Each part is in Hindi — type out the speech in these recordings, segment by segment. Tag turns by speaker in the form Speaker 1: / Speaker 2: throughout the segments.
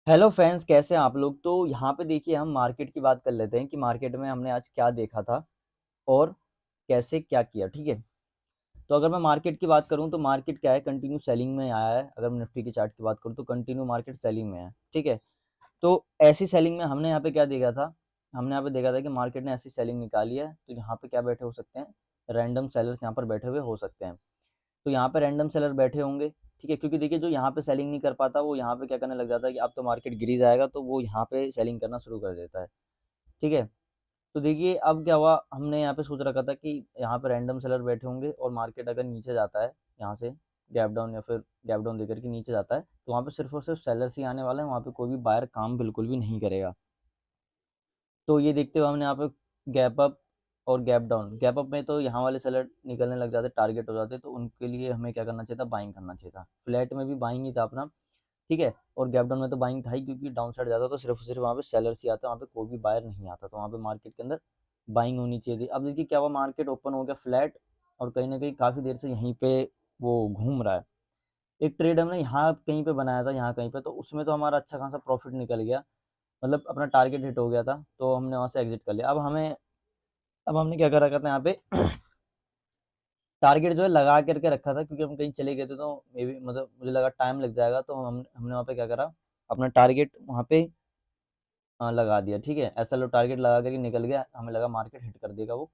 Speaker 1: हेलो फ्रेंड्स, कैसे हैं आप लोग। तो यहाँ पे देखिए, हम मार्केट की बात कर लेते हैं कि मार्केट में हमने आज क्या देखा था और कैसे क्या किया। ठीक है, तो अगर मैं मार्केट की बात करूँ तो मार्केट क्या है, कंटिन्यू सेलिंग में आया है। अगर मैं निफ्टी की चार्ट की बात करूँ तो कंटिन्यू मार्केट सेलिंग में है। ठीक है, तो ऐसी सेलिंग में हमने यहाँ पे क्या देखा था, हमने यहाँ पे देखा था कि मार्केट ने ऐसी सेलिंग निकाली है। तो यहाँ पे क्या बैठे हो सकते हैं, रैंडम सेलर्स यहाँ पर बैठे हुए हो सकते हैं। तो यहाँ पे रैंडम सेलर बैठे होंगे। ठीक है, क्योंकि देखिए जो यहाँ पे सेलिंग नहीं कर पाता वो यहाँ पे क्या करने लग जाता है कि अब तो मार्केट गिरी जाएगा, तो वो यहाँ पे सेलिंग करना शुरू कर देता है। ठीक है, तो देखिए अब क्या हुआ, हमने यहाँ पे सोच रखा था कि यहाँ पे रैंडम सेलर बैठे होंगे और मार्केट अगर नीचे जाता है यहाँ से गैप डाउन या फिर गैप डाउन देकर के नीचे जाता है, तो वहाँ पे सिर्फ और सिर्फ सेलर्स ही आने वाले हैं, वहाँ पे कोई भी बायर काम बिल्कुल भी नहीं करेगा। तो ये देखते हुए हमने यहाँ पे गैप अप और गैप अप में तो यहाँ वाले सेलर निकलने लग जाते, टारगेट हो जाते, तो उनके लिए हमें क्या करना चाहिए था, बाइंग करना चाहिए था। फ्लैट में भी बाइंग ही था अपना। ठीक है, और गैप डाउन में तो बाइंग था ही, क्योंकि डाउन साइड जाता तो सिर्फ और सिर्फ वहाँ पे सेलर्स ही आता, वहाँ पे कोई भी बायर नहीं आता, तो वहाँ पे मार्केट के अंदर बाइंग होनी चाहिए थी। अब देखिए क्या हुआ, मार्केट ओपन हो गया फ्लैट और कहीं ना कहीं काफ़ी देर से यहीं पे वो घूम रहा है। एक ट्रेड हमने यहाँ कहीं पे बनाया था, यहाँ कहीं पे, तो उसमें तो हमारा अच्छा खासा प्रॉफिट निकल गया, मतलब अपना टारगेट हिट हो गया था, तो हमने वहाँ से एग्जिट कर लिया। अब हमने क्या कर रखा था यहाँ पे टारगेट जो है लगा करके रखा था, क्योंकि हम कहीं चले गए थे तो मे बी मतलब मुझे लगा टाइम लग जाएगा, तो हमने वहाँ पे क्या करा, अपना टारगेट वहाँ पे लगा दिया। ठीक है, ऐसा लो टारगेट लगा करके निकल गया, हमें लगा मार्केट हिट कर देगा वो।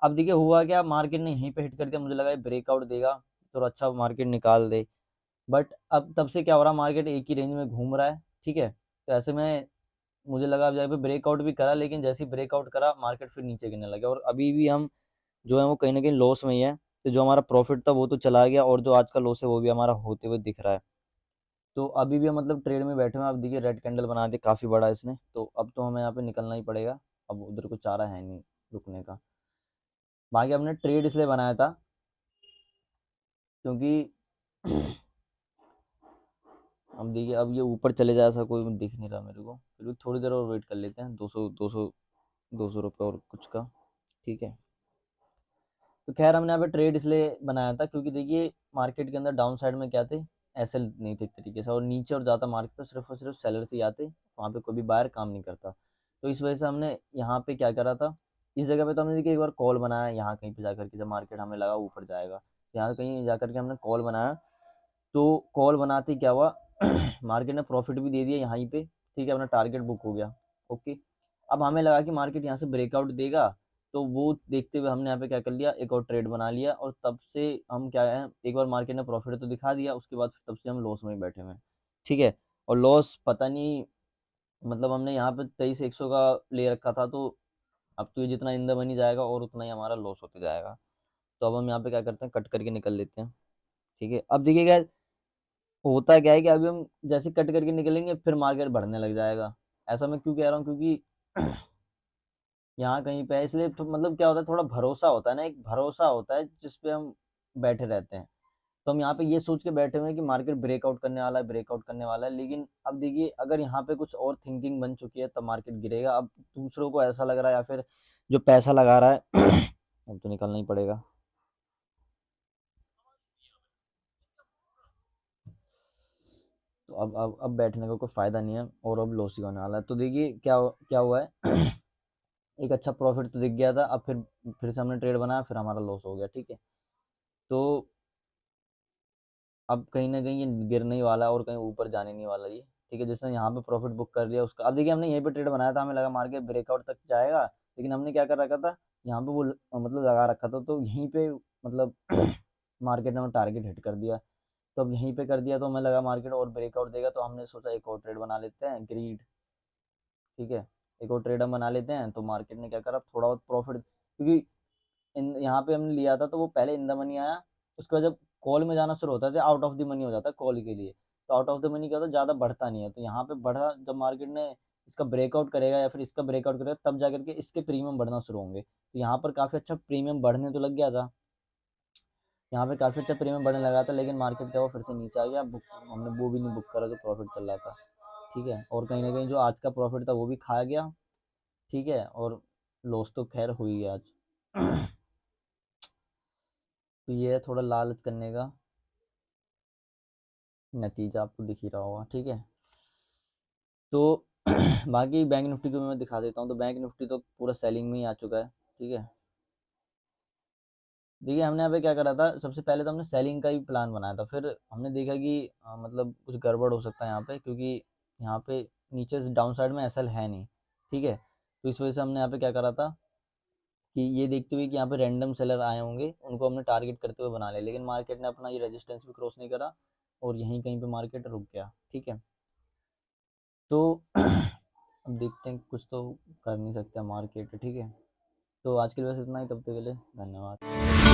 Speaker 1: अब देखिए हुआ क्या, मार्केट ने यहीं पे हिट कर दिया, मुझे लगा ये ब्रेकआउट देगा तो अच्छा मार्केट निकाल दे। बट अब तब से क्या हो रहा, मार्केट एक ही रेंज में घूम रहा है। ठीक है, तो ऐसे में मुझे लगा अब जहाँ पे ब्रेकआउट भी करा, लेकिन जैसे ही ब्रेकआउट करा मार्केट फिर नीचे गिरने लगा, और अभी भी हम जो है वो कहीं ना कहीं लॉस में ही है। तो जो हमारा प्रॉफिट था वो तो चला गया, और जो आज का लॉस है वो भी हमारा होते हुए दिख रहा है। तो अभी भी हम मतलब ट्रेड में बैठे हुए हैं। अब देखिए रेड कैंडल बना दी काफ़ी बड़ा इसने, तो अब तो हमें यहाँ पे निकलना ही पड़ेगा। अब उधर को चारा है नहीं रुकने का। बाकी हमने ट्रेड इसलिए बनाया था क्योंकि अब देखिए अब ये ऊपर चले जाए ऐसा कोई दिख नहीं रहा मेरे को, फिर भी थोड़ी देर और वेट कर लेते हैं, 200 रुपये और कुछ का। ठीक है, तो खैर हमने यहाँ पे ट्रेड इसलिए बनाया था क्योंकि देखिए मार्केट के अंदर डाउन साइड में क्या थे, ऐसे नहीं थे एक तरीके से, और नीचे और ज़्यादा मार्केट तो सिर्फ और सिर्फ सेलर्स ही आते, वहाँ पे कोई भी बायर काम नहीं करता। तो इस वजह से हमने यहाँ पे क्या करा था, इस जगह पे तो हमने देखिए एक बार कॉल बनाया यहाँ कहीं पे जाकर के, जब मार्केट हमें लगा ऊपर जाएगा, यहाँ कहीं जाकर के हमने कॉल बनाया। तो कॉल बनाते ही क्या हुआ मार्केट ने प्रॉफिट भी दे दिया यहीं पे। ठीक है, अपना टारगेट बुक हो गया। ओके, अब हमें लगा कि मार्केट यहाँ से ब्रेकआउट देगा, तो वो देखते हुए हमने यहाँ पे क्या कर लिया, एक और ट्रेड बना लिया, और तब से हम क्या है, एक बार मार्केट ने प्रॉफिट तो दिखा दिया, उसके बाद तब से हम लॉस में ही बैठे हुए हैं। ठीक है, और लॉस पता नहीं, मतलब हमने यहाँ पे 23,100 का ले रखा था, तो अब तो ये जितना इन द मनी जाएगा और उतना ही हमारा लॉस होते जाएगा। तो अब हम यहाँ पे क्या करते हैं, कट करके निकल लेते हैं। ठीक है, अब देखिएगा होता क्या है कि अभी हम जैसे कट करके निकलेंगे फिर मार्केट बढ़ने लग जाएगा। ऐसा मैं क्यों कह रहा हूँ, क्योंकि यहाँ कहीं पे है, इसलिए तो मतलब क्या होता है, थोड़ा भरोसा होता है ना, एक भरोसा होता है जिस पे हम बैठे रहते हैं। तो हम यहाँ पे ये सोच के बैठे हुए हैं कि मार्केट ब्रेकआउट करने वाला है, ब्रेकआउट करने वाला है, लेकिन अब देखिए अगर यहाँ पे कुछ और थिंकिंग बन चुकी है तब मार्केट गिरेगा। अब दूसरों को ऐसा लग रहा है, या फिर जो पैसा लगा रहा है अब तो निकलना ही पड़ेगा। तो अब बैठने का कोई फायदा नहीं है, और अब लॉस ही होने वाला है। तो देखिए क्या हुआ है एक अच्छा प्रॉफिट तो दिख गया था, अब फिर से हमने ट्रेड बनाया, फिर हमारा लॉस हो गया। ठीक है, तो अब कहीं ना कहीं ये गिरने ही वाला है और कहीं ऊपर जाने नहीं वाला ये। ठीक है, जिसने यहाँ पे प्रॉफिट बुक कर लिया उसका, अब देखिए हमने यहीं पे ट्रेड बनाया था, हमें लगा मार्केट ब्रेकआउट तक जाएगा, लेकिन हमने क्या कर रखा था, यहाँ पे वो मतलब लगा रखा था, तो यहीं पे मतलब मार्केट ने वो टारगेट हिट कर दिया। तो अब यहीं पे कर दिया, तो हमें लगा मार्केट और ब्रेकआउट देगा, तो हमने सोचा एक और ट्रेड बना लेते हैं, ग्रीड। ठीक है, एक और ट्रेड हम बना लेते हैं, तो मार्केट ने क्या करा, थोड़ा बहुत प्रॉफिट, क्योंकि इन यहाँ पे हमने लिया था तो वो पहले इन द मनी आया, उसके बाद जब कॉल में जाना शुरू होता है तो आउट ऑफ द मनी हो जाता है कॉल के लिए। तो आउट ऑफ द मनी क्या होता है, ज़्यादा बढ़ता नहीं है, तो यहाँ पे बढ़ा जब मार्केट ने इसका ब्रेकआउट करेगा या फिर इसका ब्रेकआउट करेगा, तब जा करके इसके प्रीमियम बढ़ना शुरू होंगे। तो यहाँ पर काफ़ी अच्छा प्रीमियम बढ़ने तो लग गया था, यहाँ पे काफ़ी अच्छा प्रीमियम बढ़ने लगा था, लेकिन मार्केट क्या हुआ, फिर से नीचे आ गया, बुक हमने वो भी नहीं बुक करा जो प्रॉफिट चल रहा था। ठीक है, और कहीं ना कहीं जो आज का प्रॉफिट था वो भी खा गया। ठीक है, और लॉस तो खैर हुई है आज तो ये है थोड़ा लालच करने का नतीजा, आपको दिख ही रहा होगा। ठीक है, तो बाकी बैंक निफ्टी को मैं दिखा देता हूँ। तो बैंक निफ्टी तो पूरा सेलिंग में ही आ चुका है, ठीक है। देखिए हमने यहाँ पे क्या करा था, सबसे पहले तो हमने सेलिंग का ही प्लान बनाया था, फिर हमने देखा कि मतलब कुछ गड़बड़ हो सकता है यहाँ पे, क्योंकि यहाँ पे नीचे से डाउन साइड में एसएल है नहीं, ठीक है। तो इस वजह से हमने यहाँ पे क्या करा था कि ये देखते हुए कि यहाँ पे रैंडम सेलर आए होंगे, उनको हमने टारगेट करते हुए बना लिया, लेकिन मार्केट ने अपना ये रेजिस्टेंस भी क्रॉस नहीं करा और यहीं कहीं पे मार्केट रुक गया, ठीक है। तो अब देखते हैं, कुछ तो कर नहीं सकते मार्केट, ठीक है। तो आज के लिए बस इतना ही, तब तक के लिए धन्यवाद।